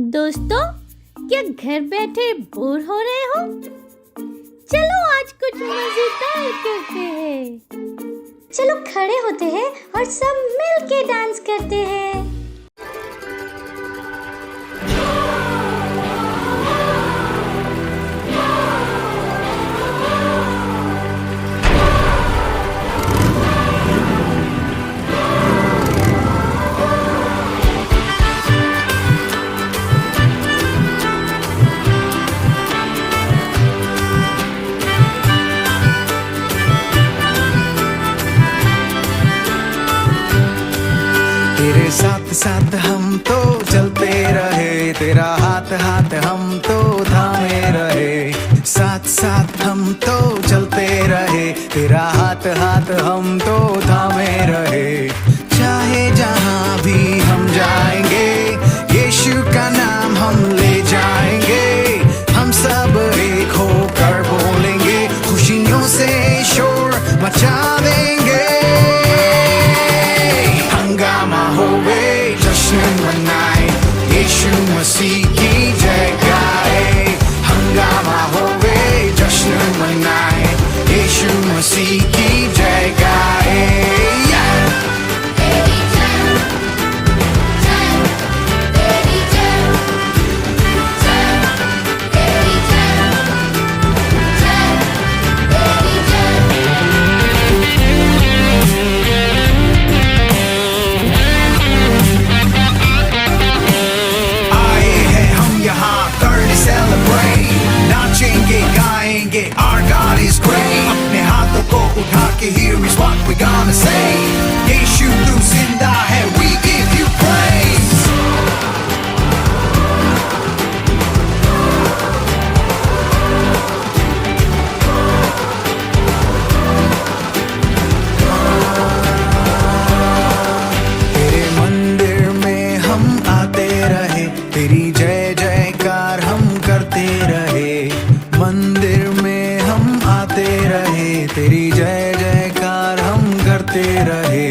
दोस्तों, क्या घर बैठे बोर हो रहे हो? चलो आज कुछ मजेदार करते हैं। चलो खड़े होते हैं और सब मिल के डांस करते हैं। तेरे साथ साथ हम तो चलते रहे, तेरा हाथ हाथ हम तो थामे रहे। साथ साथ हम तो चलते रहे, तेरा हाथ हाथ हम तो थामे रहे। चाहे जहाँ भी हम जाएंगे, यीशु का नाम हम ले जाएंगे। हम सब एक होकर बोलेंगे, खुशियों से शोर मचा देंगे। हंगामा होवे, जश्न मनाए, यीशु मसीह की जय गाए। हंगामा होवे, जश्न मनाए, यीशु मसीह की जय गाए। Our God is great. अपने हाथों को उठा के here is what we gonna say. यीशु तू जिंदा है, we give you praise. तेरे मंदिर में हम आते रहे, तेरी जय जयकार हम करते रहे। मंदिर में हम आते रहे, तेरी जय जयकार हम करते रहे।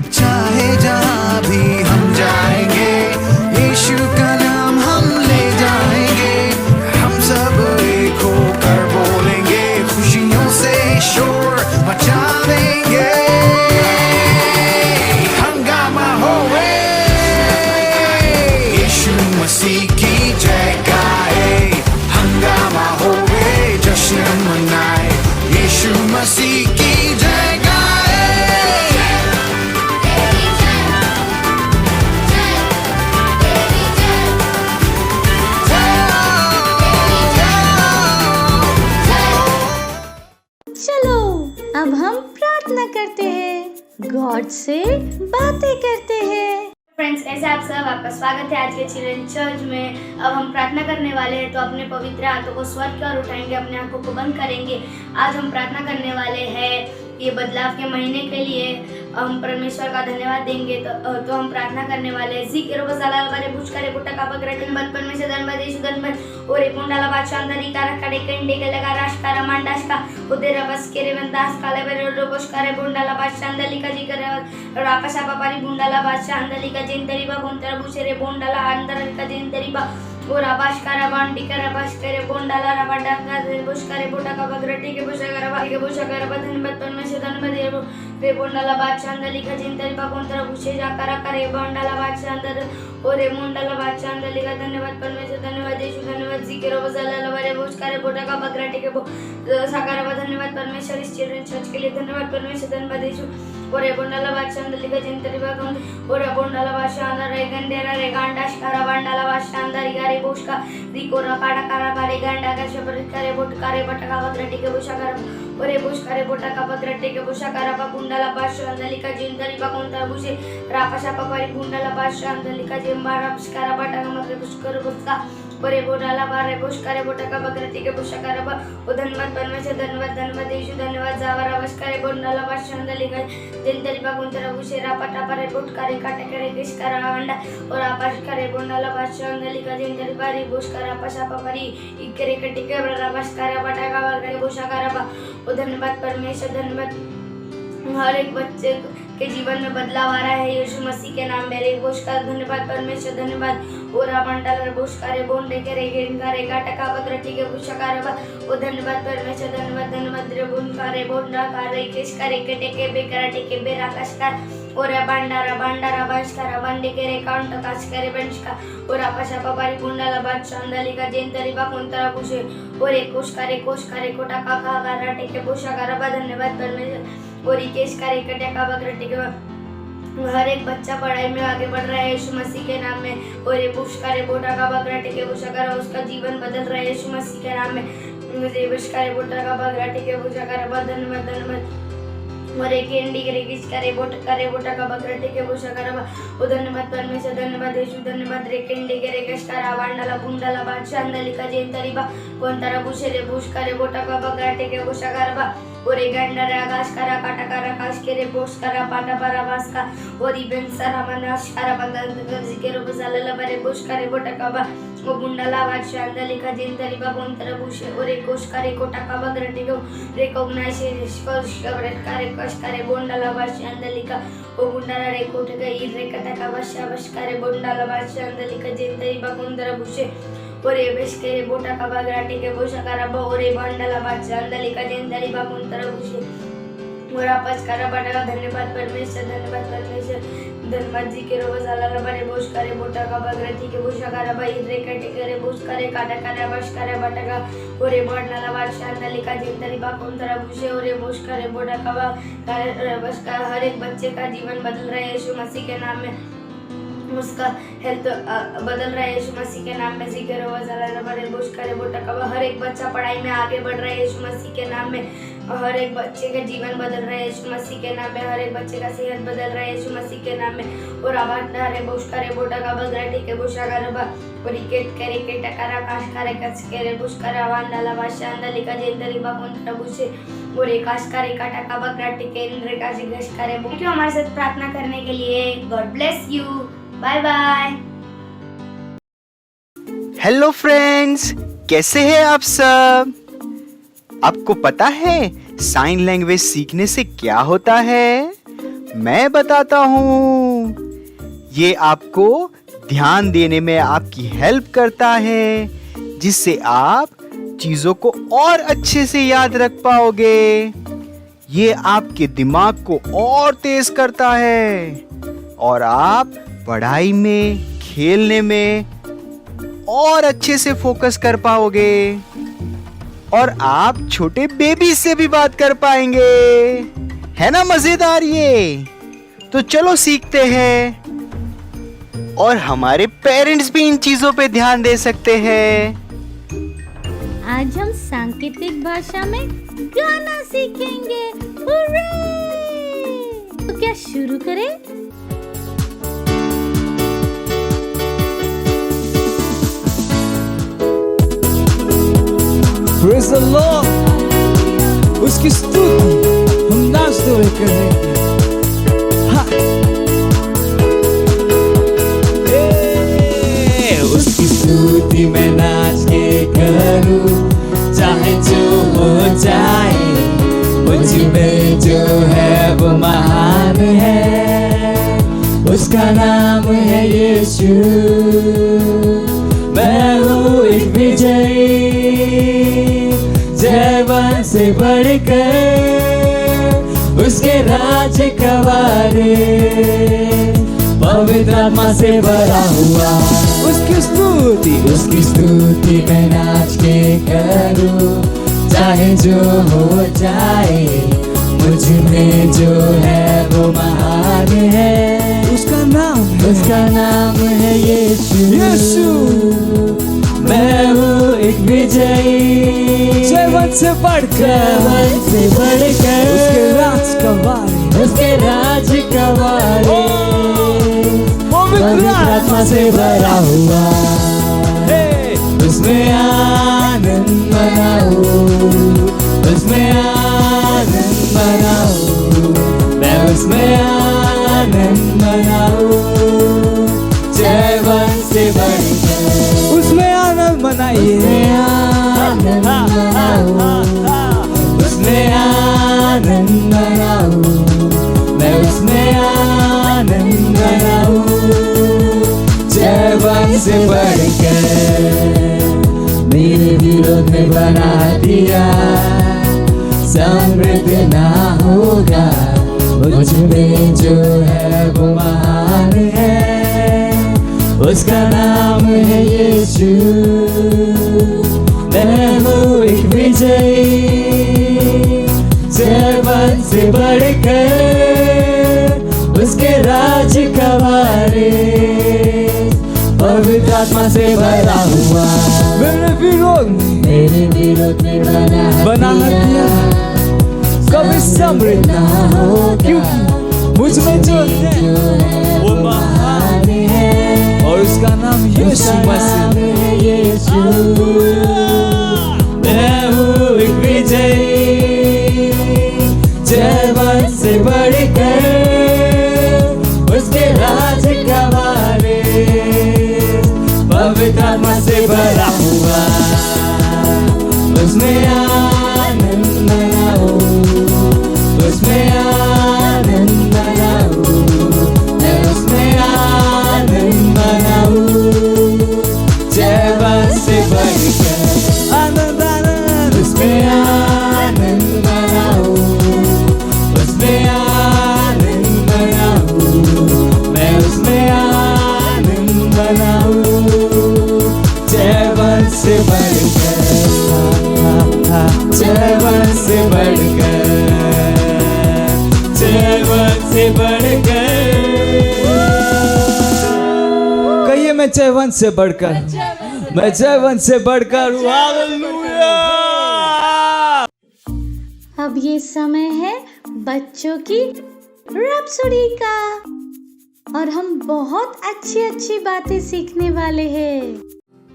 चाहे जहाँ भी हम जाएंगे, यीशु का नाम हम ले जाएंगे। हम सब एक होकर बोलेंगे, खुशियों से शोर मचा देंगे। हंगामा होवे, यीशु मसीह की जय गाए। हंगामा होवे, जश्न मनाए, यीशु मसीह की जय गाए। चलो अब हम प्रार्थना करते हैं, गॉड से बातें करते हैं। फ्रेंड्स, कैसे आप सब? आपका स्वागत है आज के चिल्ड्रन चर्च में। अब हम प्रार्थना करने वाले हैं, तो अपने पवित्र हाथों को स्वर्ग की ओर उठाएंगे, अपने आंखों को बंद करेंगे। आज हम प्रार्थना करने वाले हैं ये बदलाव के महीने के लिए हम परमेश्वर का धन्यवाद देंगे। तो हम प्रार्थना करने वाले हैं। ज़िक्र बसाला बारे बुझ करे बुटा का बगरटन बचपन में से धनबद यीशु धनबद और पुंडाला बादशाह अंदर का रखड़े कंडे के लगा राष्ट्र रमांडास का उधर बस के रेवंदास काले बेरो रोबोश करे बुंडाला बादशाह अंदर का जी करे रापसा पापारी बुंडाला बादशाह अंदर का जिंदरी बा बुंतर बुशरे बुंडाला अंदर का जिंदरी बा और आबाश करा बांडी करा बाश करे बोंडाला रवा डांगा बुश करे बोटा का बगरटी के बुशा करा के बुशा करा बधन बतन में से धन बदे रे बोंडाला बादशाह अंदर लिखा जिंदरी बा कोंतरा बुशे जा करा करे बोंडाला बादशाह अंदर और रे मुंडाला बादशाह अंदर लिखा धन्यवाद परमेश्वर धन्यवाद यीशु धन्यवाद जिक्र बजाला लवरे बुश करे बोटा का बगरटी के साकारा बा धन्यवाद परमेश्वर इस चिल्ड्रन चर्च के लिए धन्यवाद परमेश्वर धन्यवाद यीशु और रे बोंडाला बादशाह अंदर लिखा जिंदरी बा कों और रे बोंडाला बादशाह अंदर रे गंडेरा रे गांडाश करा बांडाला बादशाह अंदर गारे बुश का रिकोरा पाड़ा करा बारे गंडा का शबर करे बोट करे बटका बगरटी के बुशा कर और बुश करे बोटा का बगरटी के बुशा करा बा बुंडाला बादशाह अंदर लिखा जिंदरी बा कोंतरा बुशे रापशा पपारी बुंडाला बादशाह अंदर लिखा जिम्बारा बुशकारा बटा का मतलब बुशकर बुशका बरे बोडाला बारे बुश करे बोटा का बगरटी के बुशा करा बा धन्यवाद परमेश्वर धन्यवाद धन्यवाद यीशु धन्यवाद जावरा बुश करे बुंडाला बादशाह अंदर लिखा जिंदरी बा कोंतरा बुशे रापटा पारे बोट करे काटे करे किस करा अंडा और आपाश करे बुंडाला बादशाह अंदर लिखा जिंदरी बारी बुश करा पशा पपारी इकरे कटी के बरा बुश करा बटा का बगरटी बुशा करा बा धन्यवाद परमेश्वर धन्यवाद हर एक बच्चे के जीवन में बदलाव आ रहा है यीशु मसीह के नाम में। रे बोशकार धन्यवाद परमेश्वर धन्यवाद। ओरा मंडल बोशकारे बोंडे के रे गेंगा रे गाटका बग्रटी के बुशकार बा ओ धन्यवाद परमेश्वर धन्यवाद धन्यवाद। रे बुनकारे बोंडा कारे केश करे के टेके बे कराटे के बे राकाशकार ओरा बांडारा बांडारा बाशकारा बांडे के रे काउंट काश करे बंशका ओरा पशा पपारी गुंडाला बाद शांदली का जेंतरी बा कोंतरा बुशे ओरे कोश करे कोटा काका गाराटे के बुशकार बा धन्यवाद परमेश्वर। ओरी केश करे के टेका बग्रटी के हर एक बच्चा पढ़ाई में आगे बढ़ रहा है यीशु मसीह के नाम में। और ये बुशकारे बोटा का बगराटे के बुशकारा उसका जीवन बदल रहा है यीशु मसीह के नाम में। मुझे बुशकारे बोटा का बगराटे के बुशकारा धन्यवाद धन्यवाद। और एक एंडी के रेगिस करे बोटा का बगराटे के बुशकारा ओ धन्यवाद परमेश्वर धन्यवाद यीशु धन्यवाद। रे केंडी के रेगस्कारा वांडाला बुंडाला बादशाह अंदली का जेंतरी बा कोंतरा बुशे रे बुशकारे बोटा का बगराटे के बुशकारा बा और गंडर आकाश करा काटा करा काश के रे बोस करा पाटा बरा वास का और इबन सरा मनाश करा बंदर जिकेरो बजाला बरे बोस करे बोटा का बा वो गुंडाला वाच अंदली का जेंतरी बा कोंतरा बुशे और एक कोश करे कोटा का बगरटी को रिकॉग्नाइज स्पर्श करे कश करे बोंडाला वाच अंदली का वो गुंडाला रे कोट का ई रे कटा का वश करे बोंडाला वाच अंदली का जेंतरी बा कोंतरा बुशे और ये बेश के बोटा का बगराटी के बोशा करा बा और ये बंडला बादशाह अंदली का जेंदरी बा कोंतरा बुशे और आपस करा बड़ा धन्यवाद परमेश्वर धन्यवाद जी के रोज अल्लाह बड़े बोश करे बोटा का बगराटी के बोशा करा बा इधरे कटे करे बोश करे काटा करे बश करे बटा का और ये बंडला बादशाह अंदली का जेंदरी बा कोंतरा बुशे और ये बोश करे बोटा का बश का हर एक बच्चे का जीवन बदल रहा है यीशु मसीह के नाम में। उसका हेल्थ बदल रहा है यीशु मसीह के नाम में। जिक्र हो ज़लाला बड़े बुश करे बोटा का हर एक बच्चा पढ़ाई में आगे बढ़ रहा है यीशु मसीह के नाम में। हर एक बच्चे का जीवन बदल रहा है यीशु मसीह के नाम में। हर एक बच्चे का सेहत बदल रहा है यीशु मसीह के नाम में। और आवाज रे बुश करे बोटा का बगराटी के बुशा करबा और विकेट करे के टकरा काश करे कच करे बुश करे आवाज डाला भाषा अंदली का जेंदरी बा कोंतरा बुशे और एकाश करे काटा का बगराटी के इंद्र का जिगश करे। थैंक यू हमारे साथ प्रार्थना करने के लिए। God bless you. Bye bye. Hello friends, कैसे हैं आप सब? आपको पता है साइन लैंग्वेज सीखने से क्या होता है? मैं बताता हूँ। ये आपको ध्यान देने में आपकी हेल्प करता है, जिससे आप चीजों को और अच्छे से याद रख पाओगे। ये आपके दिमाग को और तेज करता है और आप पढ़ाई में, खेलने में और अच्छे से फोकस कर पाओगे और आप छोटे बेबी से भी बात कर पाएंगे। है ना मजेदार ये? तो चलो सीखते हैं और हमारे पेरेंट्स भी इन चीजों पे ध्यान दे सकते हैं। आज हम सांकेतिक भाषा में गाना सीखेंगे। हुर्रे! तो क्या शुरू करें? Praise the Lord, उसकी स्तुति हम नाचते हुए करेंगे। उसकी स्तुति मैं नाच के करूं, चाहे जो हो जाए, मुझ में जो है वो महान है। उसका नाम है यीशु। मैं हूँ एक विजयी, जयवन से बढ़कर उसके राज का वारिस, पवित्र आत्मा से भरा हुआ। उसकी स्तुति मैं नाच के करूं, चाहे जो हो जाए, मुझ में जो है वो महान है। उसका नाम है यीशु। मैं हूँ एक विजयी, जयवन से बढ़कर उसके राज का वारिस, पवित्र आत्मा से भरा हुआ। उसमें आनंद मनाओ, उसमें आनंद मनाओ, मैं उसमें आनंद मनाओ। जयवन से बढ़कर उसमें आनंद मनाइए, उसमें आनंद मनाओ, मैं उसमें जवान से बढ़कर मेरे विरोध में बना दिया। समृद्ध ना होगा मुझ में जो है वो महान है, उसका नाम है यीशु। मैं हूँ एक विजयी, जवान से बढ़कर उसके राज का वारिस, पवित्र आत्मा से भरा हुआ। मेरे विरोध में बना दिया, कभी समृद्ध ना होगा मुझ में जो है वो महान है, और उसका नाम यीशु मसीह है। यीशु मैं हूँ एक विजयी, जवान से बढ़कर उसके राज का वारिस, पवित्र आत्मा से भरा हुआ। उसमें आनंद मनाओ, उसमें आनंद मनाओ, मैं उसमें आनंद मनाऊं। जवान से बढ़कर आनंद आनंद, उसमें आनंद मनाओ, उसमें आनंद मनाऊं, मैं उसमें आनंद मनाऊं। जवान से बढ़कर, जवान से बढ़कर, जवान से बढ़कर। कहिए मैं जवान से बढ़कर, मैं जवान से बढ़कर हूँ। हालेलुया। अब ये समय है बच्चों की रैप्सोडी का, और हम बहुत अच्छी अच्छी बातें सीखने वाले हैं।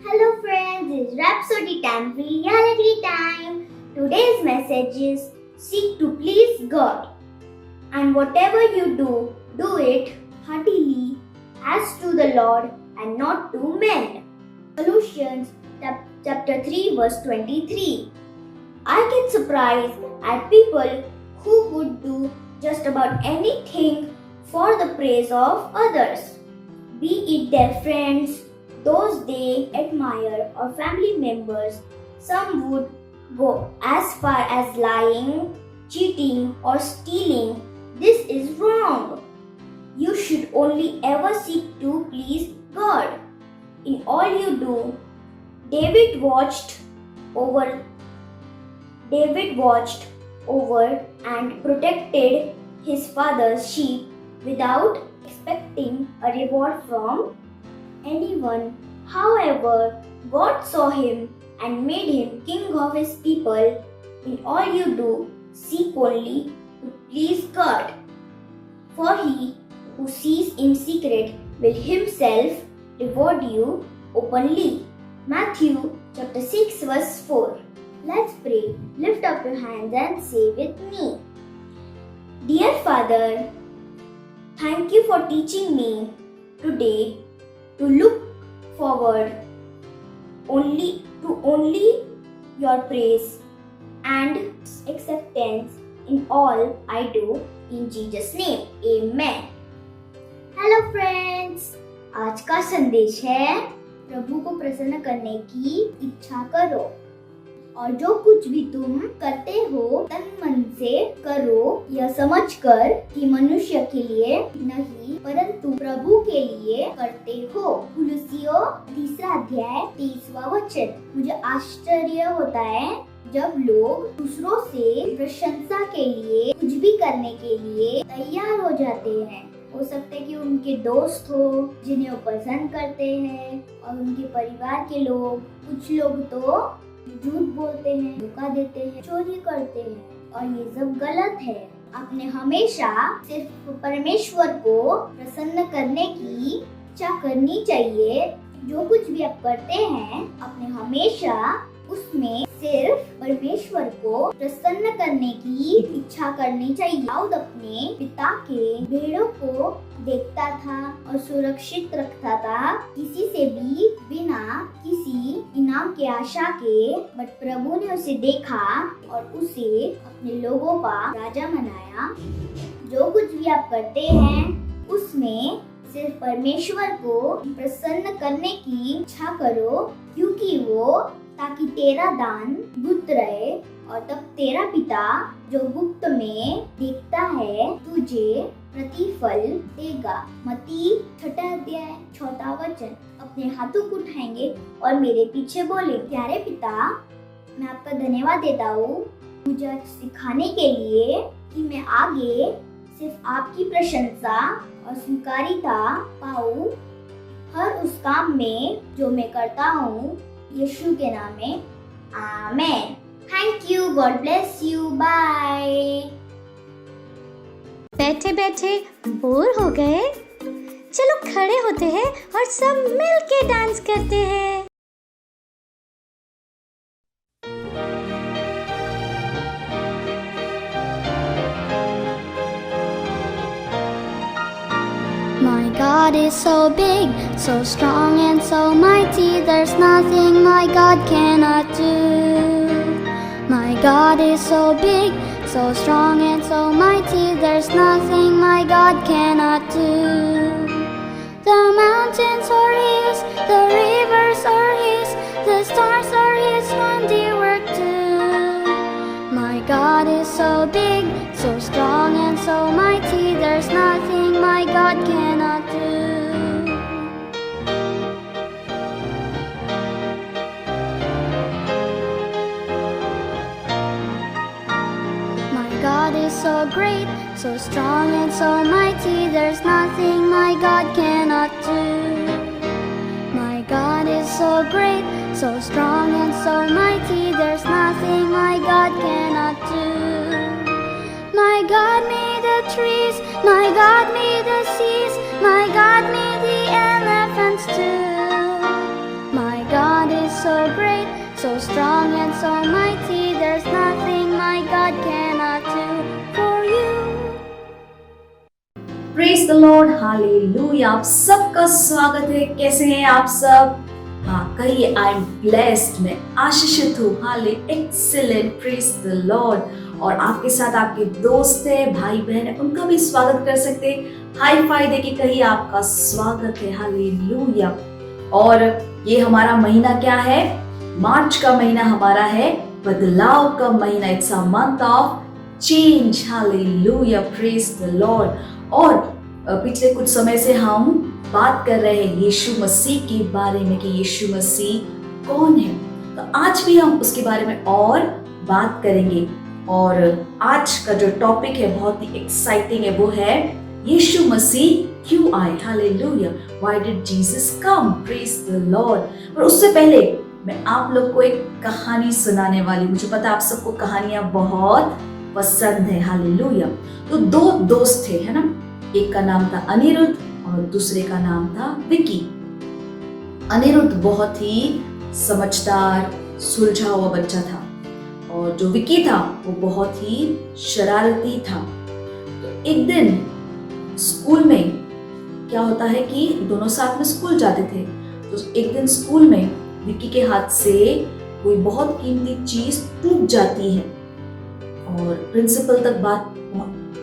Hello friends, it's Rhapsody time, reality time. Today's message is seek to please God. And whatever you do, do it heartily as to the Lord and not to men. Colossians chapter 3 verse 23. I get surprised at people who would do just about anything for the praise of others. Be it their friends, those they admire, or family members. Some would go as far as lying, cheating, or stealing. This is wrong. You should only ever seek to please God. In all you do, David watched over and protected his father's sheep without expecting a reward from anyone. However, God saw him and made him king of his people. In all you do, seek only to please God. For he who sees in secret will himself reward you openly. Matthew chapter 6 verse 4. Let's pray. Lift up your hands and say with me. Dear Father, thank you for teaching me today to look forward only your praise and acceptance in all I do. In Jesus' name, Amen. Hello friends, आज का संदेश है प्रभु को प्रसन्न करने की इच्छा करो, और जो कुछ भी तुम करते हो तन मन से करो, यह समझकर कि मनुष्य के लिए नहीं परंतु प्रभु के लिए करते हो। कुलुस्सियों 3 अध्याय 23वां वचन। मुझे आश्चर्य होता है जब लोग दूसरों से प्रशंसा के लिए कुछ भी करने के लिए तैयार हो जाते हैं। हो सकता है कि उनके दोस्त हो जिन्हें वो पसंद करते हैं, और उनके परिवार के लोग। कुछ लोग तो झूठ बोलते हैं, धोखा देते हैं, चोरी करते हैं, और ये सब गलत है। आपने हमेशा सिर्फ परमेश्वर को प्रसन्न करने की इच्छा करनी चाहिए। जो कुछ भी आप करते हैं, आपने हमेशा उसमें सिर्फ परमेश्वर को प्रसन्न करने की इच्छा करनी चाहिए। दाऊद अपने पिता के भेड़ों को देखता था और सुरक्षित रखता था, किसी से भी बिना किसी इनाम के आशा के। बट प्रभु ने उसे देखा और उसे अपने लोगों का राजा बनाया। जो कुछ भी आप करते हैं उसमें सिर्फ परमेश्वर को प्रसन्न करने की इच्छा करो, क्योंकि वो ताकि तेरा दान गुप्त रहे और तब तेरा पिता जो गुप्त में देखता है तुझे प्रतिफल देगा। मत्ती 6 अध्याय 6 वचन। अपने हाथों को उठाएंगे और मेरे पीछे बोले, प्यारे पिता, मैं आपका धन्यवाद देता हूँ मुझे सिखाने के लिए कि मैं आगे सिर्फ आपकी प्रशंसा और स्वीकारिता पाऊँ हर उस काम में जो मैं करता हूँ, यीशु के नाम में, amen. Thank you, God bless you, bye. बैठे बैठे बोर हो गए? चलो खड़े होते हैं और सब मिल के डांस करते हैं। My God is so big, so strong and so mighty, there's nothing my God cannot do. My God is so big, so strong and so mighty, there's nothing my God cannot do. The mountains are His, the rivers are His, the stars are His handiwork too. My God is so big, so strong and so mighty, there's nothing my God cannot do. My God is so great, so strong and so mighty, there's nothing my God cannot do. My God is so great, so strong and so mighty, there's nothing my God cannot do. My God made the trees, my God made the seas, my God made the elephants too. My God is so great, so strong and so mighty, there's nothing my God cannot do for you. Praise the Lord, hallelujah. आप सबका स्वागत है। कैसे हैं आप सब? हाँ, कहिए आई एम ब्लेस्ड, मैं आशीषित हूँ। हाले एक्सीलेंट, प्रेज द लॉर्ड। और आपके साथ आपके दोस्त है, भाई बहन है, उनका भी स्वागत कर सकते हैं। हाई फाई देके कहिए आपका स्वागत है। हालेलुया। और ये हमारा महीना क्या है? मार्च का महीना हमारा है बदलाव का महीना। It's a month of change. Hallelujah, praise the Lord. और पिछले कुछ समय से हम बात कर रहे हैं यीशु मसीह के बारे में कि यीशु मसीह कौन है। तो आज भी हम उसके बारे में और बात करेंगे। और आज का जो टॉपिक है बहुत ही एक्साइटिंग है, वो है यीशु मसीह क्यों आए। Hallelujah, why did Jesus come, praise the Lord. और उससे पहले मैं आप लोग को एक कहानी सुनाने वाली। मुझे पता है आप सबको कहानियां बहुत पसंद है। हालेलुया। तो दो दोस्त थे, है ना। एक का नाम था अनिरुद्ध और दूसरे का नाम था विकी। अनिरुद्ध बहुत ही समझदार, सुलझा हुआ बच्चा था और जो विकी था वो बहुत ही शरारती था। तो एक दिन स्कूल में क्या होता है कि दोनों साथ में स्कूल जाते थे। तो एक दिन स्कूल में विकी के हाथ से कोई बहुत कीमती चीज टूट जाती है और प्रिंसिपल तक बात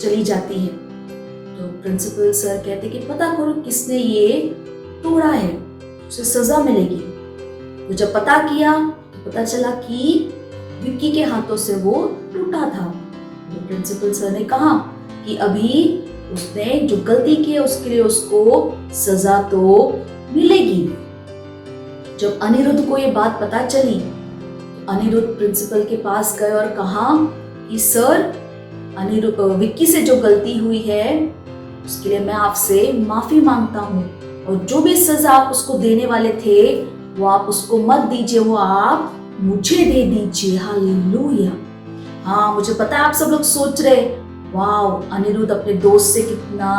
चली जाती है। तो प्रिंसिपल सर कहते कि पता करो किसने ये तोड़ा है, उसे सजा मिलेगी। तो जब पता किया तो पता चला कि विक्की के हाथों से वो टूटा था। तो प्रिंसिपल सर ने कहा कि अभी उसने जो गलती की है उसके लिए उसको सजा तो मिलेगी। जब अनिरुद्ध को ये बात पता चली तो अनिरुद्ध प्रिंसिपल के पास गए और कहा कि सर, विक्की से जो गलती हुई है उसके लिए मैं आपसे माफी मांगता हूँ और जो भी सजा आप उसको देने वाले थे वो आप उसको मत दीजिए, वो आप मुझे दे दीजिए। हालेलुया। हाँ, मुझे पता है आप सब लोग सोच रहे, वाओ, अनिरुद्ध अपने दोस्त से कितना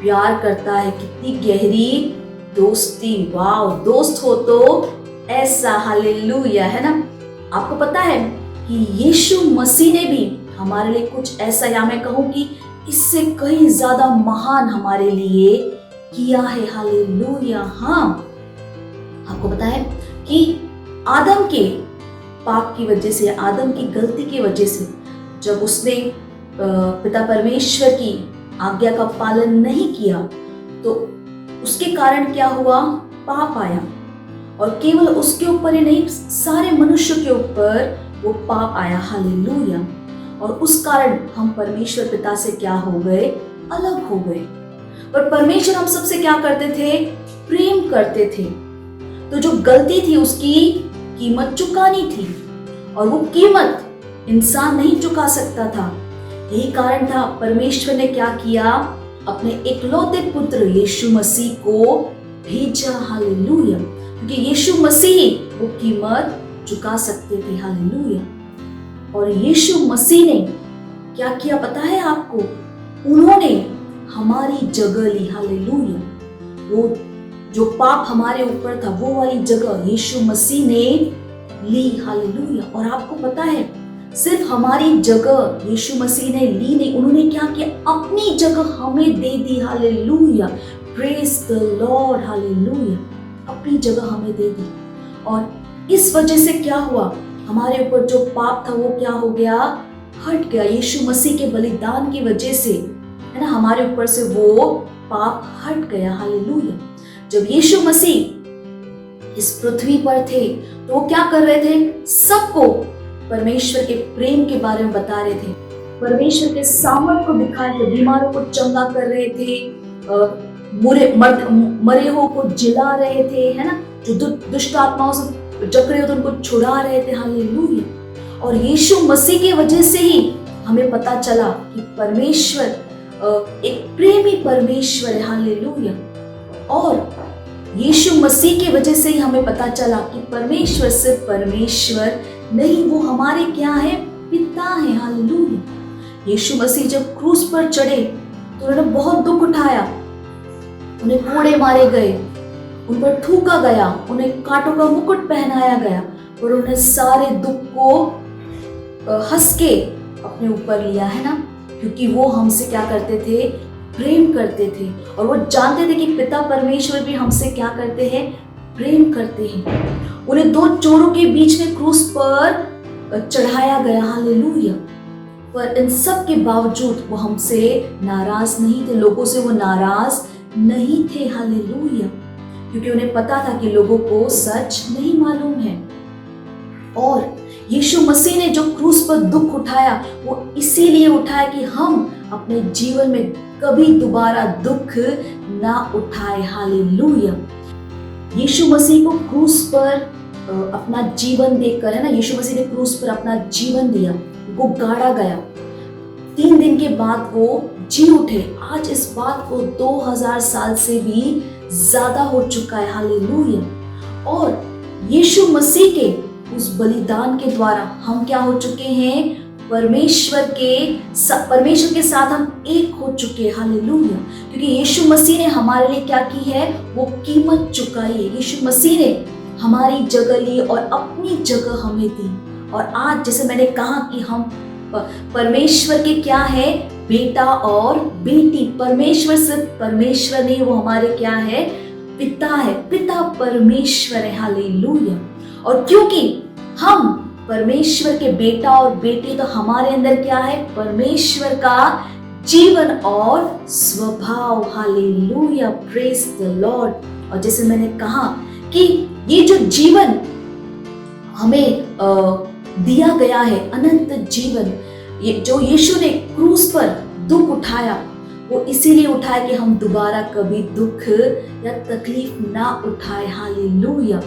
प्यार करता है, कितनी गहरी दोस्ती। वाओ, दोस्त हो तो ऐसा। हालेलुया, है ना। आपको पता है कि यीशु मसीह ने भी हमारे लिए कुछ ऐसा, या मैं कहूँ कि इससे कई ज्यादा महान हमारे लिए किया है। हालेलुया। हाँ, आपको पता है कि आदम के पाप की वजह से, आदम की गलती की वजह से, जब उसने पिता परमेश्वर की आज्ञा का पालन नहीं किया तो उसके कारण क्या हुआ? पाप आया। और केवल उसके ऊपर ही नहीं, सारे मनुष्यों के ऊपर वो पाप आया। हालेलुया। और उस कारण हम परमेश्वर पिता से क्या हो गए? अलग हो गए। पर परमेश्वर हम सबसे क्या करते थे? प्रेम करते थे। तो जो गलती थी उसकी कीमत चुकानी थी, और वो कीमत इंसान नहीं चुका सकता था। यही कारण था परमेश्वर ने क्या किया? अपने इकलौते पुत्र यीशु मसीह को भेजा। हालेलुया। क्योंकि यीशु मसीह वो कीमत चुका सकते थे। हालेलुया। और यीशु मसीह ने क्या किया पता है आपको? उन्होंने हमारी जगह ली। हालेलुया। वो जो पाप हमारे ऊपर था वो वाली जगह यीशु मसीह ने ली। हालेलुया। और आपको पता है, सिर्फ हमारी जगह यीशु मसीह ने ली नहीं, उन्होंने क्या किया? अपनी जगह हमें दे दी। Hallelujah. Praise the Lord. Hallelujah. अपनी जगह हमें दे दी। और इस वजह से क्या हुआ? हमारे ऊपर जो पाप था वो क्या हो गया? हट गया। यीशु मसीह के बलिदान की वजह से, है ना, हमारे ऊपर से वो पाप हट गया। हालेलुया। जब यीशु मसीह इस पृथ्वी पर थे तो वो क्या कर रहे थे? सबको परमेश्वर के प्रेम के बारे में बता रहे थे, परमेश्वर के सामर्थ को दिखा रहे थे, बीमारों को चंगा कर रहे थे, मरे हुओं को जिला रहे थे, है ना, जो दुष्ट आत्माओं से जकड़े होते उनको छुड़ा रहे थे। हालेलुया। और यीशु मसीह की वजह से ही हमें पता चला कि परमेश्वर एक प्रेमी परमेश्वर है। हालेलुया। और यीशु मसीह की वजह से ही हमें पता चला कि परमेश्वर सिर्फ परमेश्वर नहीं, वो हमारे क्या है? पिता है। हालेलुया। यीशु मसीह जब क्रूस पर चढ़े तो उन्होंने बहुत दुख उठाया, उन्हें कोड़े मारे गए, उन पर थूका गया, उन्हें कांटों का मुकुट पहनाया गया, और उन्हें सारे दुख को हंस के अपने ऊपर लिया, है ना, क्योंकि वो हमसे क्या करते थे? प्रेम करते थे। और वो जानते थे कि पिता परमेश्वर भी हमसे क्या करते हैं? प्रेम करते हैं। उन्हें दो चोरों के बीच में क्रूस पर चढ़ाया गया। हालेलुया। पर इन सब के बावजूद वो हमसे नाराज नहीं थे, लोगों से वो नाराज नहीं थे। हालेलुया। क्योंकि उन्हें पता था कि लोगों को सच नहीं मालूम है। और यीशु मसीह ने जो क्रूस पर दुख उठाया वो इसीलिए उठाया कि हम अपने जीवन में कभी दोबारा दुख ना उठाए। हालेलुया। यीशु मसीह को क्रूस पर अपना जीवन देकर, है ना, यीशु मसीह ने क्रूस पर अपना जीवन दिया, वो गाड़ा गया, 3 दिन के बाद वो जी उठे। आज इस बात को 2000 साल से भी ज्यादा हो चुका है। हालेलुया। और यीशु मसीह के उस बलिदान के द्वारा हम क्या हो चुके हैं? परमेश्वर के साथ हम एक हो चुके हैं। हालेलुया। क्योंकि यीशु मसीह ने हमारे लिए क्या की है? वो कीमत चुकाई है। यीशु मसीह ने हमारी जगह ली और अपनी जगह हमें दी। और आज जैसे मैंने कहा कि हम परमेश्वर के क्या है? बेटा और बेटी। परमेश्वर सिर्फ परमेश्वर नहीं, वो हमारे क्या है? पिता है। पिता परमेश्वर है। हालेलुया। और क्योंकि हम परमेश्वर के बेटा और बेटी, तो हमारे अंदर क्या है? परमेश्वर का जीवन और स्वभाव। हालेलुया। Praise the Lord. और जैसे मैंने कहा कि ये जो जीवन हमें दिया गया है, अनंत जीवन, ये जो यीशु ने क्रूस पर दुख उठाया, वो इसीलिए उठाया कि हम दोबारा कभी दुख या तकलीफ ना उठाए। हालेलुया।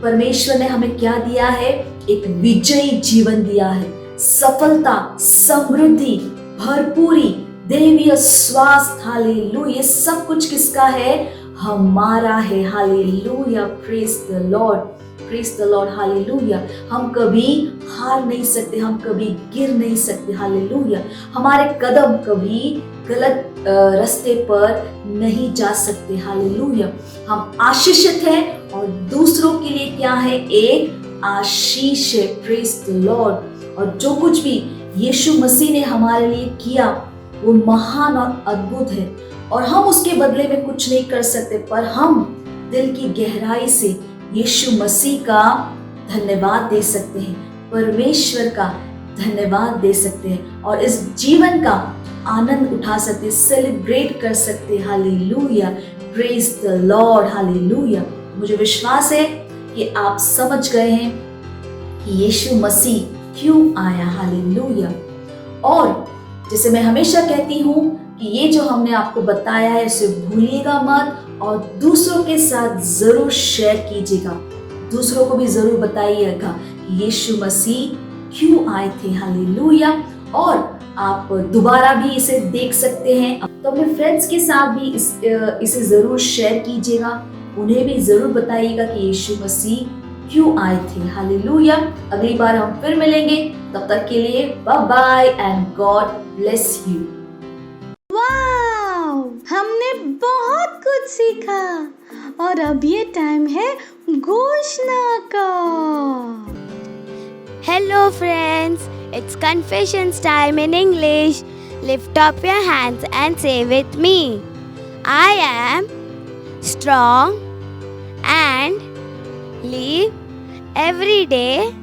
परमेश्वर ने हमें क्या दिया है? एक विजयी जीवन दिया है, सफलता, समृद्धि, भरपूरी, दैवीय स्वास्थ्य। हालेलुया। सब कुछ किसका है? हमारा है। Hallelujah. Praise the lord. Praise the Lord. Hallelujah. हम कभी हार नहीं सकते, हम कभी गिर नहीं सकते। हालेलुया। हमारे कदम कभी गलत रास्ते पर नहीं जा सकते। हालेलुया। हम आशीषित हैं और दूसरों के लिए क्या है? एक आशीष है। Praise the Lord. और जो कुछ भी यीशु मसीह ने हमारे लिए किया वो महान और अद्भुत है, और हम उसके बदले में कुछ नहीं कर सकते, पर हम दिल की गहराई से यीशु मसीह का धन्यवाद दे सकते हैं, परमेश्वर का धन्यवाद दे सकते हैं, और इस जीवन का आनंद उठा सकते, सेलिब्रेट कर सकते। Hallelujah. Praise the Lord, hallelujah. मुझे विश्वास है कि आप समझ गए हैं कि यीशु मसीह क्यों आया, हालेलुया। और जैसे मैं हमेशा कहती हूँ कि ये जो हमने आपको बताया है उसे भूलिएगा मत और दूसरों के साथ जरूर शेयर कीजिएगा, दूसरों को भी जरूर बताइएगा कि यीशु मसीह क्यों आए थे, हालेलुया। और आप दोबारा भी इसे देख सकते हैं, तो अपने फ्रेंड्स के साथ भी इसे जरूर शेयर कीजिएगा, उन्हें भी जरूर बताइएगा कि यीशु मसीह क्यों आए थे, हालेलुया। अगली बार हम फिर मिलेंगे, तब तक के लिए bye bye and God bless you. Wow, हमने बहुत कुछ सीखा और अब ये टाइम है घोषणा का। Hello friends, it's confessions time in English. Lift up your hands and say with me. I am strong and live every day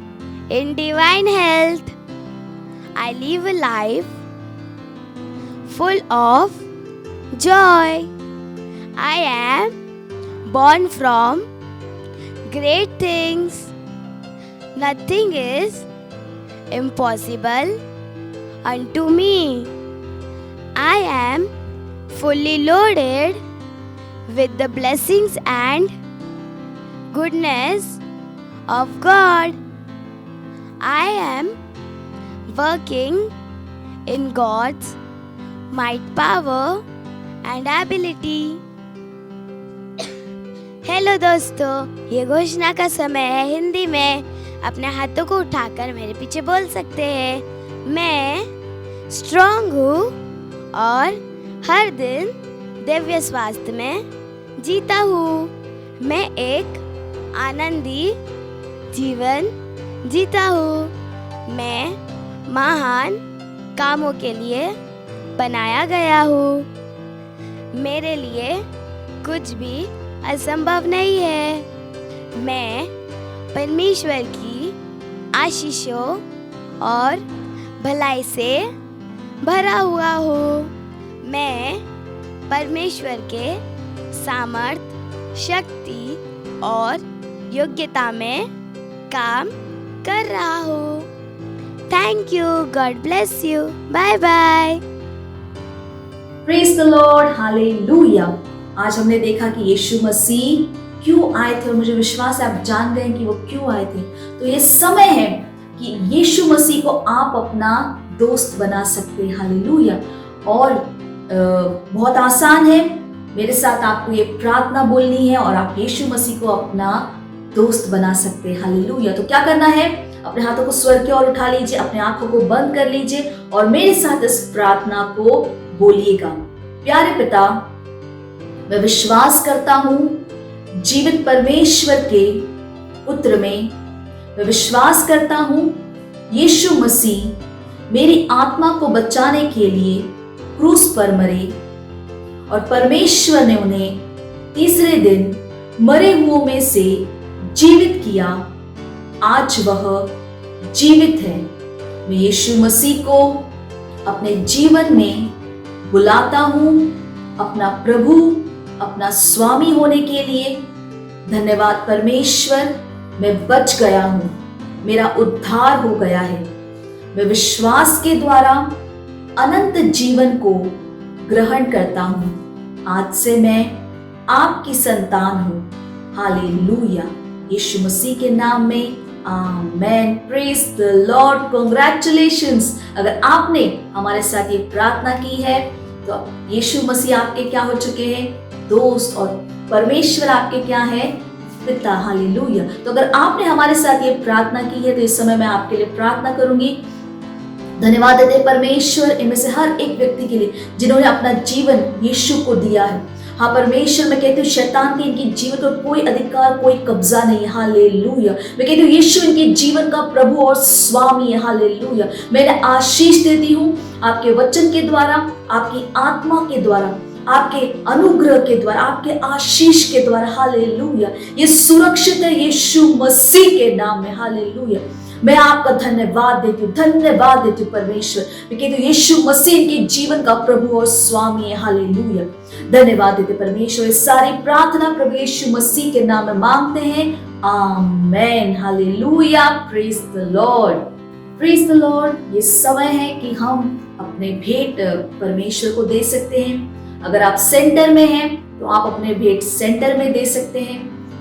in divine health. I live a life full of joy. I am born from great things. Nothing is impossible unto me. I am fully loaded with the blessings and goodness of God. I am working in God's might, power and ability. Hello दोस्तों, ये घोषणा का समय है। हिंदी में अपने हाथों को उठाकर मेरे पीछे बोल सकते हैं, मैं स्ट्रॉन्ग हूँ और हर दिन दिव्य स्वास्थ्य में जीता हूँ। मैं एक आनंदी जीवन जीता हूँ। मैं महान कामों के लिए बनाया गया हूँ। मेरे लिए कुछ भी असंभव नहीं है। मैं परमेश्वर की आशीषों और भलाई से भरा हुआ हूँ। मैं परमेश्वर के सामर्थ, शक्ति और योग्यता में काम कर रहा हूँ। Thank you, God bless you, bye bye. Praise the Lord, hallelujah. आज हमने देखा कि यीशु मसीह क्यों आए थे और मुझे विश्वास है आप जान गए हैं कि वो क्यों आए थे। तो ये समय है कि यीशु मसीह को आप अपना दोस्त बना सकते हैं, हालेलुया। और बहुत आसान है, मेरे साथ आपको ये प्रार्थना बोलनी है और आप यीशु मसीह को अपना दोस्त बना सकते हैं, हालेलुया। तो क्या करना है, अपने हाथों को स्वर की ओर उठा लीजिए, अपने आंखों को बंद कर लीजिए और मेरे साथ इस प्रार्थना को बोलिएगा। प्यारे पिता, मैं विश्वास करता हूँ जीवित परमेश्वर के पुत्र में। मैं विश्वास करता हूँ यीशु मसीह मेरी आत्मा को बचाने के लिए क्रूस पर मरे और परमेश्वर ने उन्हें तीसरे दिन मरे हुओं में से जीवित किया। आज वह जीवित है। मैं यीशु मसीह को अपने जीवन में बुलाता हूँ अपना प्रभु, अपना स्वामी होने के लिए। धन्यवाद परमेश्वर, मैं बच गया हूँ, मेरा उद्धार हो गया है। मैं विश्वास के द्वारा अनंत जीवन को ग्रहण करता हूँ। आज से मैं आपकी संतान हूँ। हालेलुया। यीशु मसीह के नाम में amen. Praise the lord. Congratulations. अगर आपने हमारे साथ ये प्रार्थना की है तो यीशु मसीह आपके क्या हो चुके हैं, दोस्त, और परमेश्वर आपके क्या है, पिता। हालेलुया। तो अगर आपने हमारे साथ ये प्रार्थना की है तो इस समय मैं आपके लिए प्रार्थना करूंगी। धन्यवाद देते परमेश्वर इनमें से हर एक व्यक्ति के लिए जिन्होंने अपना जीवन यीशु को दिया है। हाँ परमेश्वर, मैं कहती हूँ शैतान के इनके जीवन पर कोई अधिकार, कोई कब्जा नहीं है। हालेलुया। मैं कहती हूँ यीशु इनके जीवन का प्रभु और स्वामी है। हालेलुया। मैं आशीष देती हूँ आपके वचन के द्वारा, आपकी आत्मा के द्वारा, आपके अनुग्रह के द्वारा, आपके आशीष के द्वारा। हालेलुया। ये सुरक्षित है यीशु मसीह के नाम में। हालेलुया। मैं आपका धन्यवाद देती हूँ, धन्यवाद देती हूँ परमेश्वर। मैं कहती हूँ यीशु मसीह के जीवन का प्रभु और स्वामी है। हालेलुया। धन्यवाद देते परमेश्वर। ये सारी प्रार्थना प्रभु यीशु मसीह के नाम में मांगते हैं, amen, hallelujah, praise the lord, praise the lord. ये समय है कि हम अपने भेंट परमेश्वर को दे सकते हैं। अगर आप सेंटर में हैं तो आप अपने भेंट सेंटर में दे सकते हैं,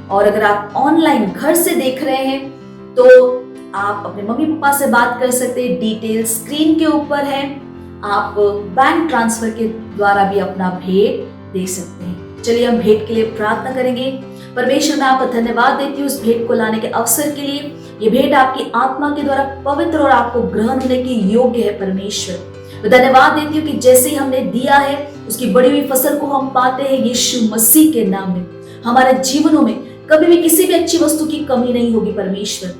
और अगर आप ऑनलाइन घर से देख रहे हैं तो आप अपने मम्मी पापा से बात कर सकते हैं। डिटेल स्क्रीन के ऊपर है, आप बैंक ट्रांसफर के द्वारा भी अपना भेंट दे सकते हैं। चलिए हम भेंट के लिए प्रार्थना करेंगे। परमेश्वर, मैं आपका धन्यवाद देती हूँ इस भेंट को लाने के अवसर के लिए। ये भेंट आपकी आत्मा के द्वारा पवित्र और आपको ग्रहण होने के योग्य है। परमेश्वर, मैं धन्यवाद देती हूँ कि जैसे ही हमने दिया है उसकी बड़ी हुई फसल को हम पाते हैं यीशु मसीह के नाम में। हमारे जीवनों में कभी भी किसी भी अच्छी वस्तु की कमी नहीं होगी। परमेश्वर,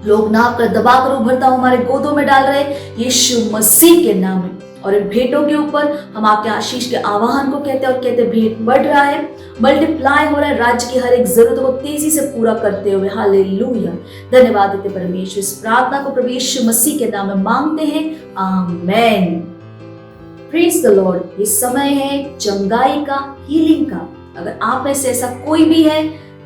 लोग नाप कर दबा कर उभरता हमारे गोदों में डाल रहे यीशु मसीह के नाम में। और इन भेंटों के ऊपर हम आपके आशीष के आवाहन को कहते हैं और कहते हैं भेंट बढ़ रहा है, मल्टीप्लाई हो रहा है, राज्य की हर एक जरूरत को तेजी से पूरा करते हुए। हालेलुया, धन्यवाद देते परमेश्वर। इस प्रार्थना को प्रभु यीशु मसीह के नाम में मांगते हैं, आमेन, प्रेज द लॉर्ड। ये समय है चंगाई का, हीलिंग का। अगर आप में से ऐसा कोई भी है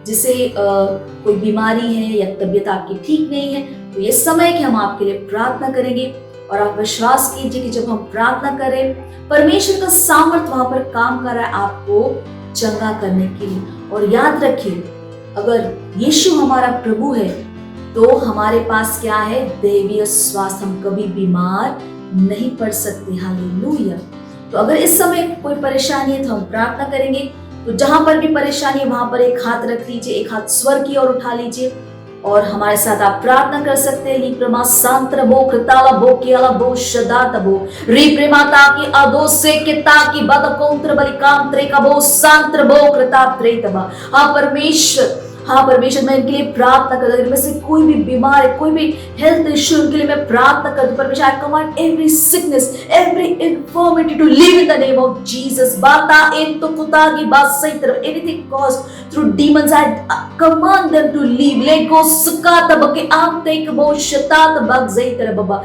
जिसे कोई बीमारी है या तबीयत आपकी ठीक नहीं है, तो ये समय है कि हम आपके लिए प्रार्थना करेंगे। और आप विश्वास कीजिए कि जब हम प्रार्थना करें, परमेश्वर का सामर्थ वहां पर काम कर रहा है आपको चंगा करने के लिए। और याद रखिए, अगर यीशु हमारा प्रभु है तो हमारे पास क्या है? दैवीय स्वास्थ्य। हम कभी बीमार नहीं पड़ सकते। हालेलुया। तो अगर इस समय कोई परेशानी है तो हम प्रार्थना करेंगे। तो जहां पर भी परेशानी है वहां पर एक हाथ रख लीजिए, एक हाथ स्वर की ओर उठा लीजिए और हमारे साथ आप प्रार्थना कर सकते हैं। ली प्रमा सांत्र बो कृताला बो केला बो शदात बो री प्रेमाता की अदो से केता की बद कौंत्र बलिकाम त्रे का बो सांत्र बो कृता त्रे तबा। हाँ परमेश्वर, मैं इनके लिए प्रार्थना करता हूँ। इनमें से कोई भी बीमार है, कोई भी हेल्थ इश्यू, उनके लिए मैं प्रार्थना करती हूँ। परमेश्वर, I command every sickness, every infirmity to leave in the name of Jesus. बाता इन तो कुता की बात सही तरफ, anything caused through demons, I command them to leave. Let go सुका तब के आम तेक बो शता तब सही तरफ बाबा।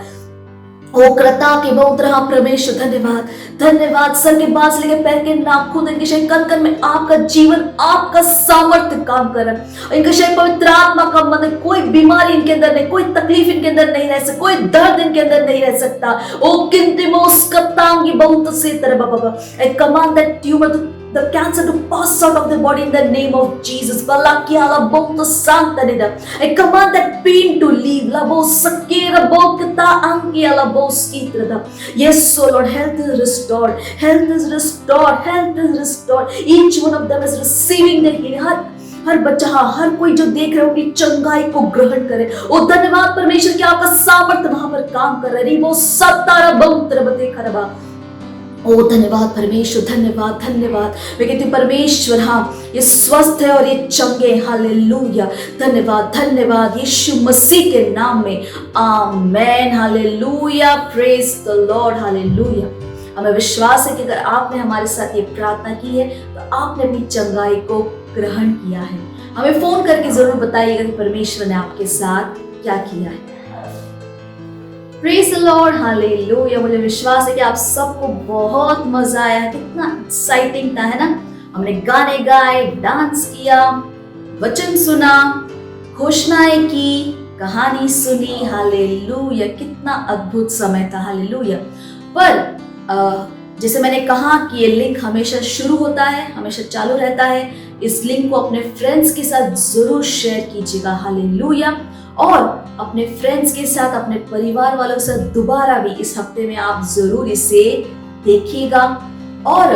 ओ कृता के बहुत रहा परमेश्वर, धन्यवाद, धन्यवाद। सर के बाल से लेकर पैर के नाखून, इनके शरीर कन-कन में आपका जीवन, आपका सामर्थ्य काम कर रहा है। इनके शरीर पवित्र आत्मा का मतलब, कोई बीमारी इनके अंदर नहीं, कोई तकलीफ इनके अंदर नहीं रह सकता, कोई दर्द इनके अंदर नहीं रह सकता। ओ किंतिमोस कतांगी बहुत से तरह बाबा, I command that tumour, the cancer to pass out of the body in the name of Jesus. Balakiala bonto santa nida. I command that pain to leave. Labo sakira bokta ankiala boskitrada. Yes, so Lord, health is restored. Health is restored. Health is restored. Each one of them is receiving the healing. हर बच्चा, हर कोई जो देख रहे हो कि चंगाई को ग्रहण करे। ओ धन्यवाद परमेश्वर कि आपका सामर्थ्य वहां पर काम कर रहा है। रिबो सतारा बौत्र बते खरबा। ओ धन्यवाद परमेश्वर, धन्यवाद, धन्यवाद। मैं कहती हूँ परमेश्वर, हाँ, ये स्वस्थ है और ये चंगे। हालेलुया, धन्यवाद, धन्यवाद यीशु मसीह के नाम में, amen, hallelujah, praise the Lord, hallelujah. हमें विश्वास है कि अगर आपने हमारे साथ ये प्रार्थना की है तो आपने अपनी चंगाई को ग्रहण किया है। हमें फोन करके जरूर बताइएगा कि परमेश्वर ने आपके साथ क्या किया है। Praise the Lord, hallelujah. मुझे विश्वास है कि आप सबको बहुत मजा आया। कितना एक्साइटिंग था, है ना? हमने गाने गाए, डांस किया, वचन सुना, घोषणाएं की, कहानी सुनी। हालेलुया, कितना अद्भुत समय था। हालेलुया। पर जैसे मैंने कहा कि ये लिंक हमेशा शुरू होता है, हमेशा चालू रहता है। इस लिंक को अपने फ्रेंड्स के साथ जरूर शेयर कीजिएगा। हालेलुया। और अपने फ्रेंड्स के साथ, अपने परिवार वालों के साथ दोबारा भी इस हफ्ते में आप जरूर इसे देखिएगा। और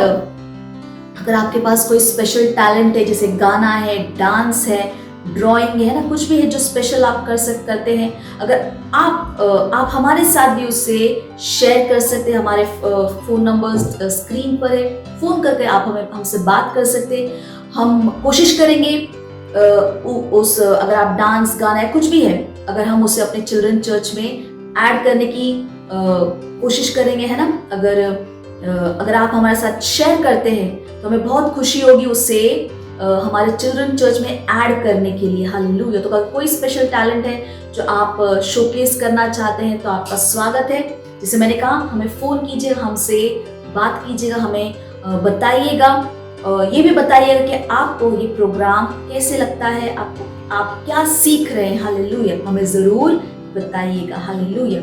अगर आपके पास कोई स्पेशल टैलेंट है, जैसे गाना है, डांस है, ड्राइंग है ना, कुछ भी है जो स्पेशल आप करते हैं, अगर आप हमारे साथ भी उससे शेयर कर सकते हैं। हमारे फोन नंबर्स स्क्रीन पर है, फोन करके आप हमसे बात कर सकते हैं। हम कोशिश करेंगे अगर आप डांस, गाना है, कुछ भी है, अगर हम उसे अपने चिल्ड्रन चर्च में ऐड करने की कोशिश करेंगे, है ना। अगर आप हमारे साथ शेयर करते हैं तो हमें बहुत खुशी होगी उसे हमारे चिल्ड्रन चर्च में ऐड करने के लिए। हालेलुया। तो अगर कोई स्पेशल टैलेंट है जो आप शोकेस करना चाहते हैं तो आपका स्वागत है। जैसे मैंने कहा, हमें फोन कीजिए, हमसे बात कीजिएगा, हमें बताइएगा। ये भी बताइएगा कि आपको ये प्रोग्राम कैसे लगता है, आप क्या सीख रहे हैं। हालेलुया, हमें जरूर बताइएगा। हालेलुया।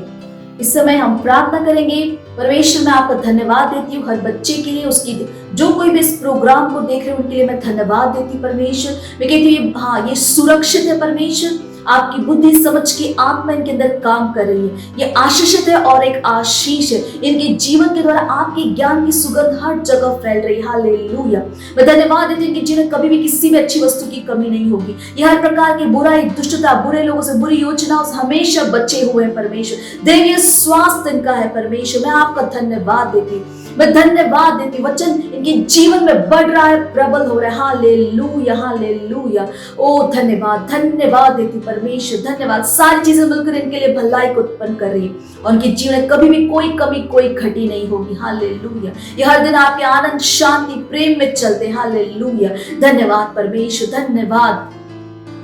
इस समय हम प्रार्थना करेंगे। परमेश्वर, मैं आपका धन्यवाद देती हूँ हर बच्चे के लिए, उसकी जो कोई भी इस प्रोग्राम को देख रहे हैं उनके लिए मैं धन्यवाद देती हूँ परमेश्वर। मैं कहती हूँ ये सुरक्षित है परमेश्वर, आपकी बुद्धि समझ की आत्मा इनके अंदर काम कर रही है, ये आशीषित है और एक आशीष है। इनके जीवन के द्वारा आपके ज्ञान की सुगंध हर जगह फैल रही है। हालेलुया। मैं धन्यवाद देती हूँ इनके जीवन कभी भी किसी भी अच्छी वस्तु की कमी नहीं होगी। ये हर प्रकार की बुराई, दुष्टता, बुरे लोगों से, बुरी योजनाओं से हमेशा बचे हुए हैं परमेश्वर। दैवीय स्वास्थ्य इनका है परमेश्वर। मैं आपका धन्यवाद देती हूँ, मैं धन्यवाद देती। वचन इनके जीवन में बढ़ रहा है, प्रबल हो रहा है। Hallelujah, hallelujah. ओ धन्यवाद, धन्यवाद देती परमेश्वर, धन्यवाद। सारी चीजें मिलकर इनके लिए भलाई को उत्पन्न कर रही है और उनके जीवन में कभी भी कोई कमी, कोई घटी नहीं होगी। हालेलुया। ये हर दिन आपके आनंद, शांति, प्रेम में चलते। हालेलुया। धन्यवाद परमेश्वर, धन्यवाद।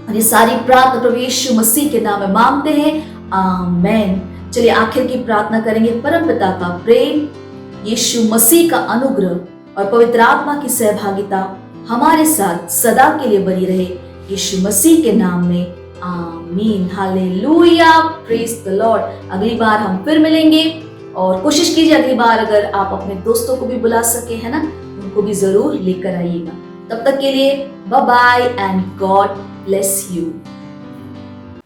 और ये सारी प्रार्थना प्रभु यीशु मसीह के नाम में मांगते हैं, आमीन। चलिए आखिर की प्रार्थना करेंगे। परम पिता का प्रेम, यीशु मसीह का अनुग्रह और पवित्र आत्मा की सहभागिता हमारे साथ सदा के लिए बनी रहे, यीशु मसीह के नाम में, आमीन। Hallelujah, praise the Lord. अगली बार हम फिर मिलेंगे और कोशिश कीजिए अगली बार अगर आप अपने दोस्तों को भी बुला सके, है ना, उनको भी जरूर लेकर आइएगा। तब तक के लिए bye bye and God bless you.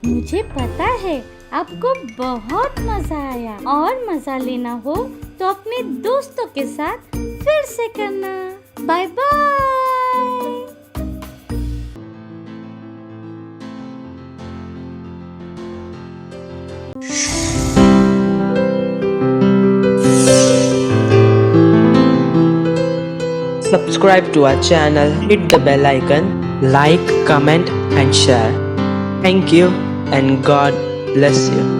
मुझे पता है आपको बहुत मजा आया, और मजा लेना हो तो अपने दोस्तों के साथ फिर से करना। Bye bye. Subscribe to our channel, hit the bell icon, like, comment and share. Thank you and God bless you.